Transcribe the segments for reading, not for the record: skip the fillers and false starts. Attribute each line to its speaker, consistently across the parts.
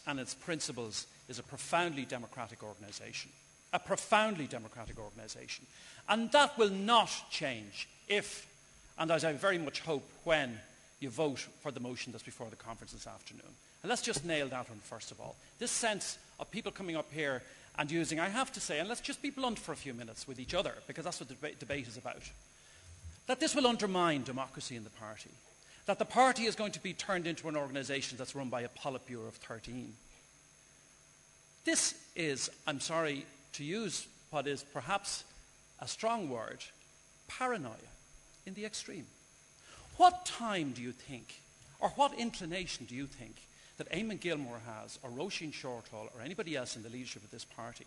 Speaker 1: and its principles is a profoundly democratic organisation. A profoundly democratic organisation. And that will not change if, and as I very much hope, when you vote for the motion that's before the conference this afternoon. And let's just nail that one first of all. This sense of people coming up here and using, I have to say, and let's just be blunt for a few minutes with each other, because that's what the debate is about, that this will undermine democracy in the party. That the party is going to be turned into an organisation that's run by a Politburo of 13. This is, I'm sorry to use what is perhaps a strong word, paranoia in the extreme. What time do you think, or what inclination do you think that Eamon Gilmore has, or Roisin Shortall, or anybody else in the leadership of this party,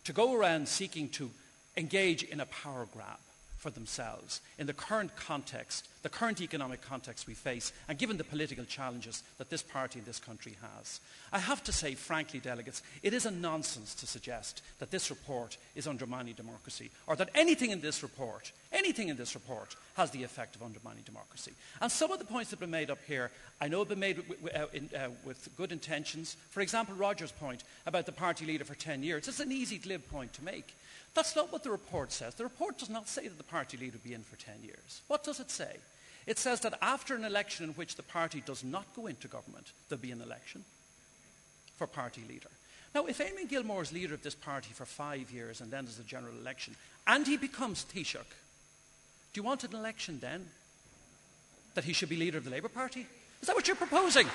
Speaker 1: to go around seeking to engage in a power grab for themselves in the current context, the current economic context we face, and given the political challenges that this party in this country has? I have to say, frankly, delegates, it is a nonsense to suggest that this report is undermining democracy, or that anything in this report has the effect of undermining democracy. And some of the points that have been made up here, I know have been made with good intentions. For example, Roger's point about the party leader for 10 years. It's an easy, glib point to make. That's not what the report says. The report does not say that the party leader will be in for 10 years. What does it say? It says that after an election in which the party does not go into government, there'll be an election for party leader. Now, if Eamon Gilmore is leader of this party for 5 years and then there's a general election, and he becomes Taoiseach, do you want an election then that he should be leader of the Labour Party? Is that what you're proposing?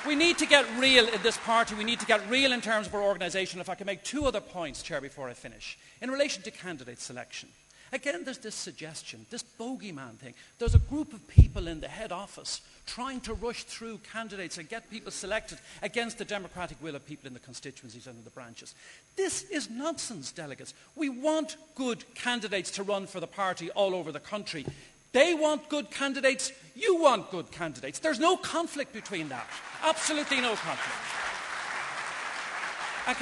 Speaker 1: We need to get real in this party. We need to get real in terms of our organisation. If I can make two other points, Chair, before I finish. In relation to candidate selection. Again, there's this suggestion, this bogeyman thing. There's a group of people in the head office trying to rush through candidates and get people selected against the democratic will of people in the constituencies and in the branches. This is nonsense, delegates. We want good candidates to run for the party all over the country. They want good candidates, you want good candidates. There's no conflict between that. Absolutely no conflict. And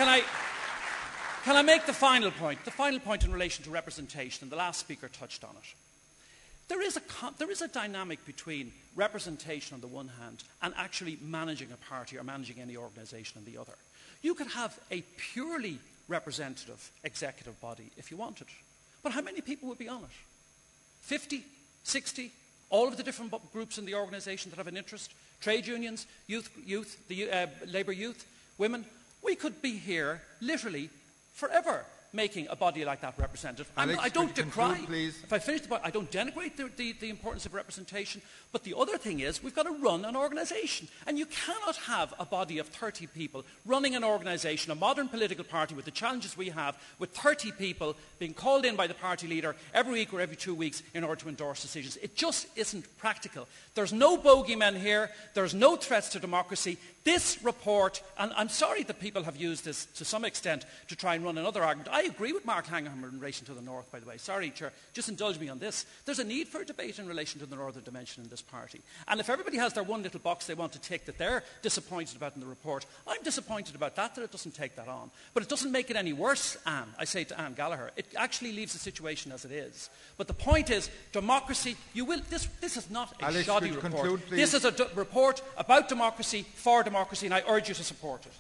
Speaker 1: can I make the final point? The final point in relation to representation, and the last speaker touched on it. There is a dynamic between representation on the one hand and actually managing a party or managing any organisation on the other. You could have a purely representative executive body if you wanted. But how many people would be on it? 50? 60, all of the different groups in the organisation that have an interest, trade unions, Labour youth, women. We could be here literally forever making a body like that representative.
Speaker 2: Alex,
Speaker 1: I don't decry,
Speaker 2: please.
Speaker 1: if I finish the point, I don't denigrate the importance of representation, but the other thing is we've got to run an organisation. And you cannot have a body of 30 people running an organisation, a modern political party with the challenges we have, with 30 people being called in by the party leader every week or every 2 weeks in order to endorse decisions. It just isn't practical. There's no bogeymen here. There's no threats to democracy. This report, and I'm sorry that people have used this to some extent to try and run another argument. I agree with Mark Hangham in relation to the North, by the way. Sorry, Chair, just indulge me on this. There's a need for a debate in relation to the Northern dimension in this party. And if everybody has their one little box they want to tick that they're disappointed about in the report, I'm disappointed about that it doesn't take that on. But it doesn't make it any worse, Anne, I say to Anne Gallagher. It actually leaves the situation as it is. But the point is, democracy, this is not a
Speaker 2: Alex,
Speaker 1: shoddy report.
Speaker 2: conclude,
Speaker 1: this is a report about democracy, for democracy, and I urge you to support it.